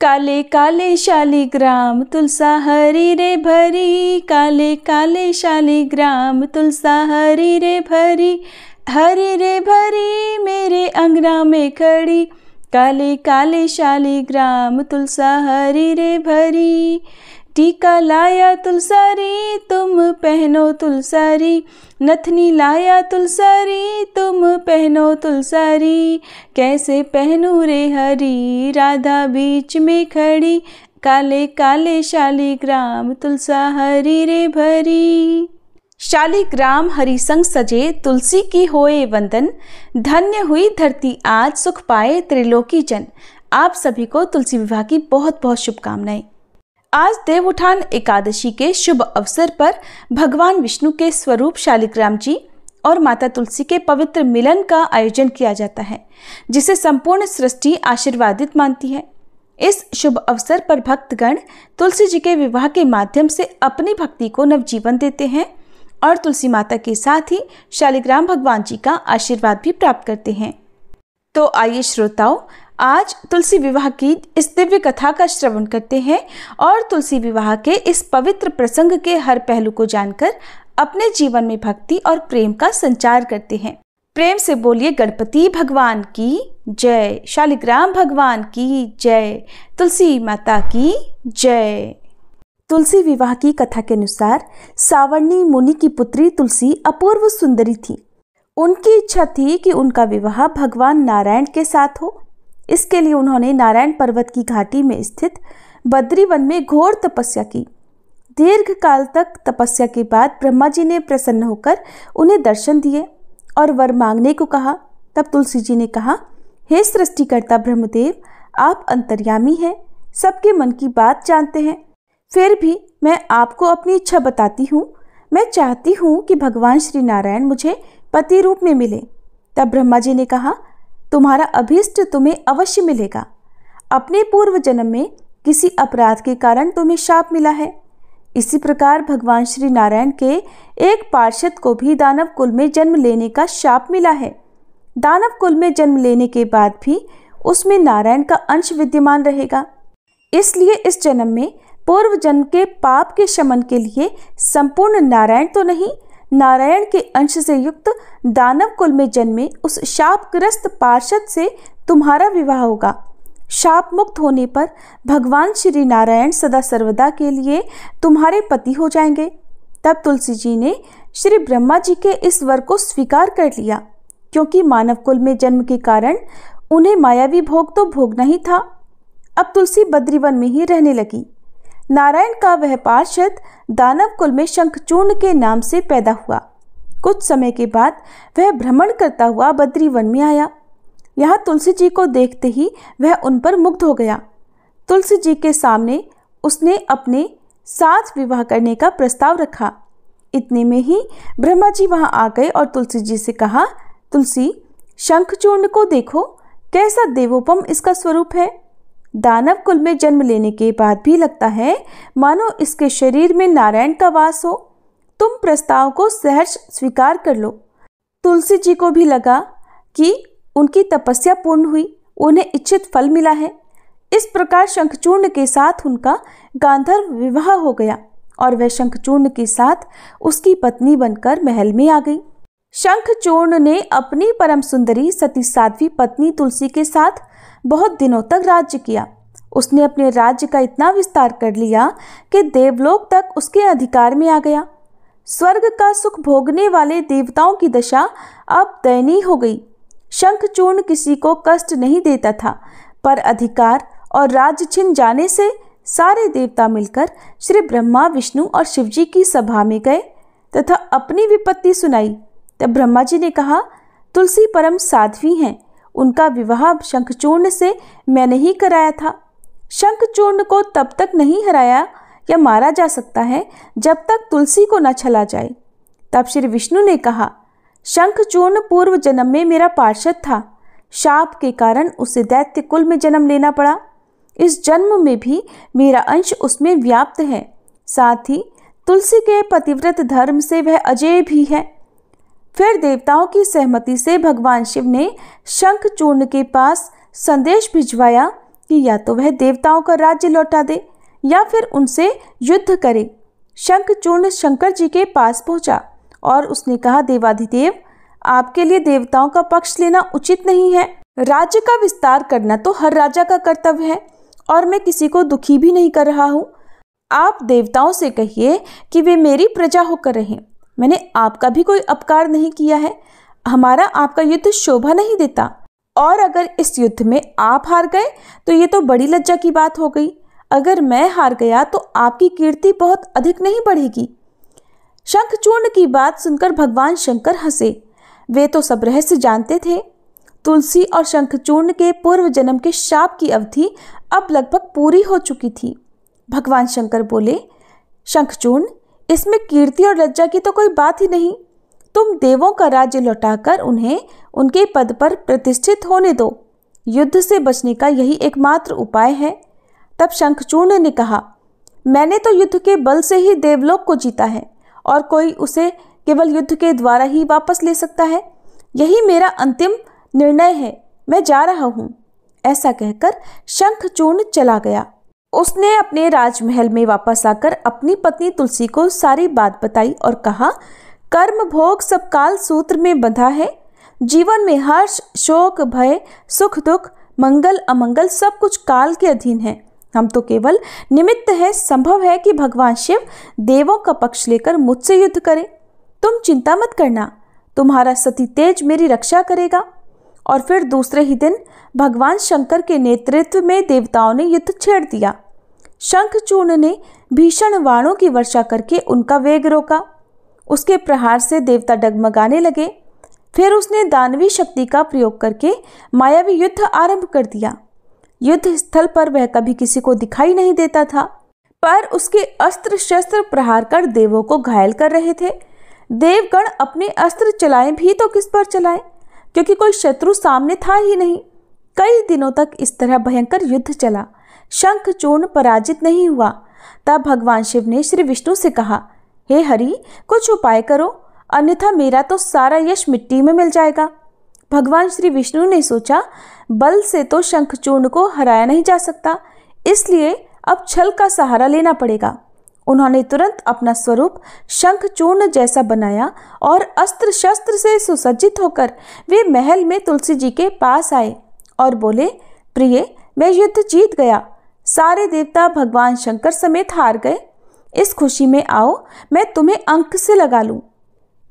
काले काले शालिग्राम तुलसा हरी रे भरी, काले काले शालिग्राम तुलसा हरी रे भरी मेरे अंगना में खड़ी। काले काले शालिग्राम तुलसा हरी रे भरी। टीका लाया तुलसारी तुम पहनो तुलसारी, नथनी लाया तुलसारी तुम पहनो तुलसारी। कैसे पहनूं रे हरी राधा बीच में खड़ी, काले काले शालिग्राम तुलसा हरी रे भरी। शालिग्राम हरि संग सजे तुलसी की होए वंदन, धन्य हुई धरती आज सुख पाए त्रिलोकी जन। आप सभी को तुलसी विवाह की बहुत बहुत शुभकामनाएं। आज देवउठान एकादशी के शुभ अवसर पर भगवान विष्णु के स्वरूप शालिग्राम जी और माता तुलसी के पवित्र मिलन का आयोजन किया जाता है, जिसे संपूर्ण सृष्टि आशीर्वादित मानती है। इस शुभ अवसर पर भक्तगण तुलसी जी के विवाह के माध्यम से अपनी भक्ति को नवजीवन देते हैं और तुलसी माता के साथ ही शालिग्राम भगवान जी का आशीर्वाद भी प्राप्त करते हैं। तो आइए श्रोताओं, आज तुलसी विवाह की इस दिव्य कथा का श्रवण करते हैं और तुलसी विवाह के इस पवित्र प्रसंग के हर पहलू को जानकर अपने जीवन में भक्ति और प्रेम का संचार करते हैं। प्रेम से बोलिए गणपति भगवान की जय, शालिग्राम भगवान की जय, तुलसी माता की जय। तुलसी विवाह की कथा के अनुसार सावर्णी मुनि की पुत्री तुलसी अपूर्व सुंदरी थी। उनकी इच्छा थी कि उनका विवाह भगवान नारायण के साथ हो। इसके लिए उन्होंने नारायण पर्वत की घाटी में स्थित बद्री वन में घोर तपस्या की। दीर्घ काल तक तपस्या के बाद ब्रह्मा जी ने प्रसन्न होकर उन्हें दर्शन दिए और वर मांगने को कहा। तब तुलसी जी ने कहा, हे सृष्टिकर्ता ब्रह्मदेव, आप अंतर्यामी हैं, सबके मन की बात जानते हैं। फिर भी मैं आपको अपनी इच्छा बताती हूँ। मैं चाहती हूँ कि भगवान श्री नारायण मुझे पति रूप में मिले। तब ब्रह्मा जी ने कहा, तुम्हारा अभीष्ट तुम्हें अवश्य मिलेगा। अपने पूर्व जन्म में किसी अपराध के कारण तुम्हें शाप मिला है। इसी प्रकार भगवान श्री नारायण के एक पार्षद को भी दानव कुल में जन्म लेने का शाप मिला है। दानव कुल में जन्म लेने के बाद भी उसमें नारायण का अंश विद्यमान रहेगा। इसलिए इस जन्म में पूर्व जन्म के पाप के शमन के लिए संपूर्ण नारायण तो नहीं, नारायण के अंश से युक्त दानव कुल में जन्मे उस शापग्रस्त पार्षद से तुम्हारा विवाह होगा। शाप मुक्त होने पर भगवान श्री नारायण सदा सर्वदा के लिए तुम्हारे पति हो जाएंगे। तब तुलसी जी ने श्री ब्रह्मा जी के इस वर को स्वीकार कर लिया, क्योंकि मानव कुल में जन्म के कारण उन्हें मायावी भोग तो भोगना ही था। अब तुलसी बद्रीवन में ही रहने लगी। नारायण का वह पार्षद दानव कुल में शंखचूर्ण के नाम से पैदा हुआ। कुछ समय के बाद वह भ्रमण करता हुआ बद्रीवन में आया। यहाँ तुलसी जी को देखते ही वह उन पर मुग्ध हो गया। तुलसी जी के सामने उसने अपने साथ विवाह करने का प्रस्ताव रखा। इतने में ही ब्रह्मा जी वहाँ आ गए और तुलसी जी से कहा, तुलसी, शंखचूर्ण को देखो, कैसा देवोपम इसका स्वरूप है। दानव कुल में जन्म लेने के बाद भी लगता है मानो इसके शरीर में नारायण का वास हो। तुम प्रस्ताव को सहर्ष स्वीकार कर लो। तुलसी जी को भी लगा कि उनकी तपस्या पूर्ण हुई, उन्हें इच्छित फल मिला है। इस प्रकार शंखचूर्ण के साथ उनका गांधर्व विवाह हो गया और वह शंखचूर्ण के साथ उसकी पत्नी बनकर महल में आ गई। शंखचूर्ण ने अपनी परम सुंदरी सती साध्वी पत्नी तुलसी के साथ बहुत दिनों तक राज्य किया। उसने अपने राज्य का इतना विस्तार कर लिया कि देवलोक तक उसके अधिकार में आ गया। स्वर्ग का सुख भोगने वाले देवताओं की दशा अब दयनीय हो गई। शंखचूर्ण किसी को कष्ट नहीं देता था, पर अधिकार और राज्य छिन जाने से सारे देवता मिलकर श्री ब्रह्मा, विष्णु और शिवजी की सभा में गए तथा अपनी विपत्ति सुनाई। तब ब्रह्मा जी ने कहा, तुलसी परम साध्वी हैं, उनका विवाह शंखचूर्ण से मैंने ही कराया था। शंखचूर्ण को तब तक नहीं हराया या मारा जा सकता है जब तक तुलसी को न छला जाए। तब श्री विष्णु ने कहा, शंखचूर्ण पूर्व जन्म में मेरा पार्षद था। शाप के कारण उसे दैत्य कुल में जन्म लेना पड़ा। इस जन्म में भी मेरा अंश उसमें व्याप्त है। साथ ही तुलसी के पतिव्रत धर्म से वह अजेय भी है। फिर देवताओं की सहमति से भगवान शिव ने शंखचूर्ण के पास संदेश भिजवाया कि या तो वह देवताओं का राज्य लौटा दे या फिर उनसे युद्ध करे। शंखचूर्ण शंकर जी के पास पहुंचा और उसने कहा, देवाधिदेव, आपके लिए देवताओं का पक्ष लेना उचित नहीं है। राज्य का विस्तार करना तो हर राजा का कर्तव्य है और मैं किसी को दुखी भी नहीं कर रहा हूँ। आप देवताओं से कहिए कि वे मेरी प्रजा होकर रहें। मैंने आपका भी कोई अपकार नहीं किया है। हमारा आपका युद्ध शोभा नहीं देता, और अगर इस युद्ध में आप हार गए तो ये तो बड़ी लज्जा की बात हो गई। अगर मैं हार गया तो आपकी कीर्ति बहुत अधिक नहीं बढ़ेगी। शंखचूर्ण की बात सुनकर भगवान शंकर हंसे। वे तो सब रहस्य जानते थे। तुलसी और शंखचूर्ण के पूर्व जन्म के शाप की अवधि अब लगभग पूरी हो चुकी थी। भगवान शंकर बोले, शंखचूर्ण, इसमें कीर्ति और लज्जा की तो कोई बात ही नहीं। तुम देवों का राज्य लौटाकर उन्हें उनके पद पर प्रतिष्ठित होने दो। युद्ध से बचने का यही एकमात्र उपाय है। तब शंखचूर्ण ने कहा, मैंने तो युद्ध के बल से ही देवलोक को जीता है और कोई उसे केवल युद्ध के द्वारा ही वापस ले सकता है। यही मेरा अंतिम निर्णय है। मैं जा रहा हूँ। ऐसा कहकर शंखचूर्ण चला गया। उसने अपने राजमहल में वापस आकर अपनी पत्नी तुलसी को सारी बात बताई और कहा, कर्म भोग सब काल सूत्र में बंधा है। जीवन में हर्ष, शोक, भय, सुख, दुख, मंगल, अमंगल सब कुछ काल के अधीन है। हम तो केवल निमित्त है। संभव है कि भगवान शिव देवों का पक्ष लेकर मुझसे युद्ध करे। तुम चिंता मत करना, तुम्हारा सती तेज मेरी रक्षा करेगा। और फिर दूसरे ही दिन भगवान शंकर के नेतृत्व में देवताओं ने युद्ध छेड़ दिया। शंखचूर्ण ने भीषण बाणों की वर्षा करके उनका वेग रोका। उसके प्रहार से देवता डगमगाने लगे। फिर उसने दानवी शक्ति का प्रयोग करके मायावी युद्ध आरंभ कर दिया। युद्ध स्थल पर वह कभी किसी को दिखाई नहीं देता था, पर उसके अस्त्र शस्त्र प्रहार कर देवों को घायल कर रहे थे। देवगण अपने अस्त्र चलाएं भी तो किस पर चलाएं, क्योंकि कोई शत्रु सामने था ही नहीं। कई दिनों तक इस तरह भयंकर युद्ध चला। शंखचूर्ण पराजित नहीं हुआ। तब भगवान शिव ने श्री विष्णु से कहा, हे हरि, कुछ उपाय करो, अन्यथा मेरा तो सारा यश मिट्टी में मिल जाएगा। भगवान श्री विष्णु ने सोचा, बल से तो शंखचूर्ण को हराया नहीं जा सकता, इसलिए अब छल का सहारा लेना पड़ेगा। उन्होंने तुरंत अपना स्वरूप शंखचूर्ण जैसा बनाया और अस्त्र शस्त्र से सुसज्जित होकर वे महल में तुलसी जी के पास आए और बोले, प्रिय, मैं युद्ध जीत गया। सारे देवता भगवान शंकर समेत हार गए। इस खुशी में आओ, मैं तुम्हें अंक से लगा लूं।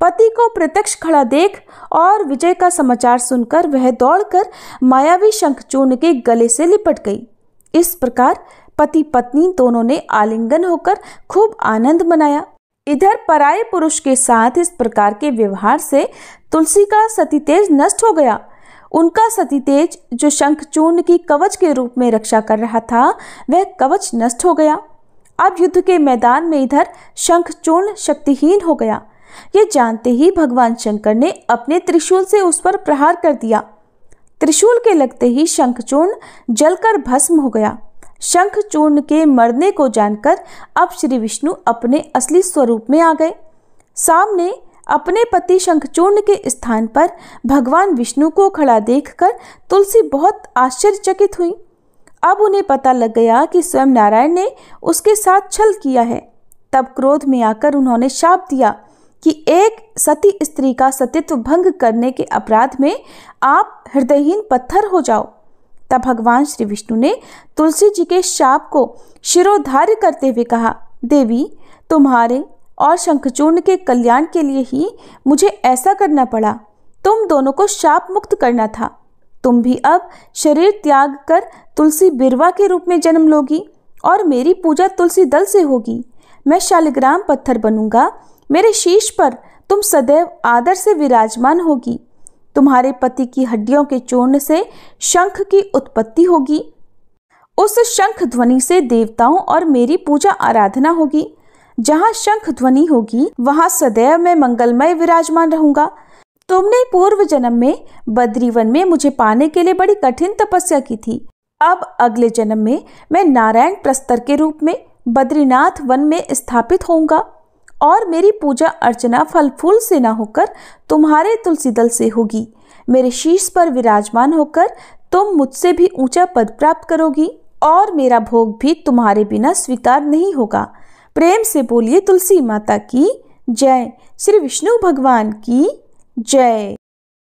पति को प्रत्यक्ष खड़ा देख और विजय का समाचार सुनकर वह दौड़कर मायावी शंखचूर्ण के गले से लिपट गई। इस प्रकार पति पत्नी दोनों ने आलिंगन होकर खूब आनंद मनाया। इधर पराये पुरुष के साथ इस प्रकार के व्यवहार से तुलसी का सतीतेज नष्ट हो गया। उनका सतीतेज जो शंखचूर्ण की कवच के रूप में रक्षा कर रहा था, वह कवच नष्ट हो गया। अब युद्ध के मैदान में इधर शंखचूर्ण शक्तिहीन हो गया। ये जानते ही भगवान शंकर ने अपने त्रिशूल से उस पर प्रहार कर दिया। त्रिशूल के लगते ही शंखचूर्ण जलकर भस्म हो गया। शंखचूर्ण के मरने को जानकर अब श्री विष्णु अपने असली स्वरूप में आ गए। सामने अपने पति शंखचूर्ण के स्थान पर भगवान विष्णु को खड़ा देखकर तुलसी बहुत आश्चर्यचकित हुई। अब उन्हें पता लग गया कि स्वयं नारायण ने उसके साथ छल किया है। तब क्रोध में आकर उन्होंने शाप दिया कि एक सती स्त्री का सतीत्व भंग करने के अपराध में आप हृदयहीन पत्थर हो जाओ। तब भगवान श्री विष्णु ने तुलसी जी के शाप को शिरोधार्य करते हुए कहा, देवी, तुम्हारे और शंखचूर्ण के कल्याण के लिए ही मुझे ऐसा करना पड़ा। तुम दोनों को शाप मुक्त करना था। तुम भी अब शरीर त्याग कर तुलसी बिरवा के रूप में जन्म लोगी और मेरी पूजा तुलसी दल से होगी। मैं शालिग्राम पत्थर बनूंगा। मेरे शीश पर तुम सदैव आदर से विराजमान होगी। तुम्हारे पति की हड्डियों के चूर्ण से शंख की उत्पत्ति होगी। उस शंख ध्वनि से देवताओं और मेरी पूजा आराधना होगी। जहाँ शंख ध्वनि होगी वहाँ सदैव मैं मंगलमय विराजमान रहूंगा। तुमने पूर्व जन्म में बद्रीवन में मुझे पाने के लिए बड़ी कठिन तपस्या की थी। अब अगले जन्म में मैं नारायण प्रस्तर के रूप में बद्रीनाथ वन में स्थापित होऊंगा और मेरी पूजा अर्चना फल फूल से न होकर तुम्हारे तुलसी दल से होगी। मेरे शीश पर विराजमान होकर तुम मुझसे भी ऊंचा पद प्राप्त करोगी और मेरा भोग भी तुम्हारे बिना स्वीकार नहीं होगा। प्रेम से बोलिए तुलसी माता की जय। श्री विष्णु भगवान की जय।